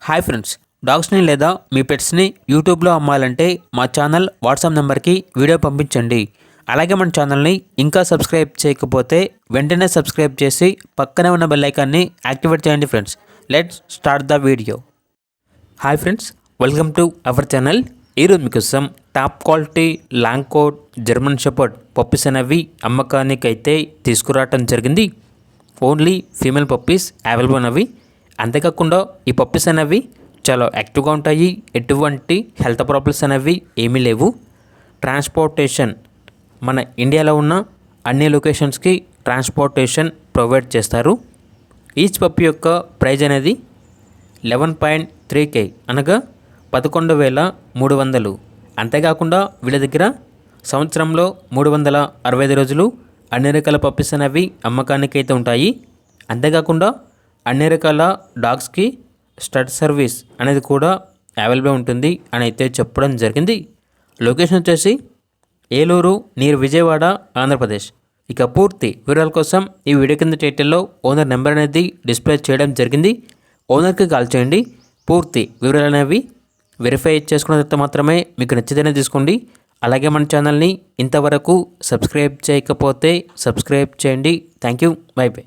Hi friends, డాగ్స్ని లేదా మీ పెట్స్ని యూట్యూబ్లో అమ్మాలంటే మా ఛానల్ వాట్సాప్ నెంబర్కి వీడియో పంపించండి. అలాగే మన ఛానల్ని ఇంకా సబ్స్క్రైబ్ చేయకపోతే వెంటనే సబ్స్క్రైబ్ చేసి పక్కనే ఉన్న బెల్ ఐకాన్ని యాక్టివేట్ చేయండి friends. Let's start the video. Hi friends, welcome to our channel. ఈరోజు మీకోసం top quality long coat German shepherd puppies అనేవి అమ్మకానికి అయితే తీసుకురావటం జరిగింది. ఓన్లీ ఫీమేల్ పప్పీస్ అవైలబుల్ అనేవి. అంతేకాకుండా ఈ పప్పీస్ అనేవి చాలా యాక్టివ్గా ఉంటాయి. ఎటువంటి హెల్త్ ప్రాబ్లమ్స్ అనేవి ఏమీ లేవు. ట్రాన్స్పోర్టేషన్ మన ఇండియాలో ఉన్న అన్ని లొకేషన్స్కి ట్రాన్స్పోర్టేషన్ ప్రొవైడ్ చేస్తారు. ఈచ్ పప్పీ యొక్క ప్రైజ్ అనేది 11.3K అనగా 11,300. అంతేకాకుండా వీళ్ళ దగ్గర సంవత్సరంలో 365 రోజులు అన్ని రకాల పప్పీస్ అనేవి అమ్మకానికి అయితే ఉంటాయి. అంతేకాకుండా అన్ని రకాల డాగ్స్కి స్టడ్ సర్వీస్ అనేది కూడా అవైలబుల్ ఉంటుంది అని అయితే చెప్పడం జరిగింది. లొకేషన్ వచ్చేసి ఏలూరు నియర్ విజయవాడ, ఆంధ్రప్రదేశ్. ఇక పూర్తి వివరాల కోసం ఈ వీడియో కింద టైటిల్లో ఓనర్ నెంబర్ అనేది డిస్ప్లే చేయడం జరిగింది. ఓనర్కి కాల్ చేయండి. పూర్తి వివరాలు అనేవి వెరిఫై చేసుకున్న తర్వాత మాత్రమే మీకు నచ్చితేనే తీసుకోండి. అలాగే మన ఛానల్ని ఇంతవరకు సబ్స్క్రైబ్ చేయకపోతే సబ్స్క్రైబ్ చేయండి. Thank you. By by.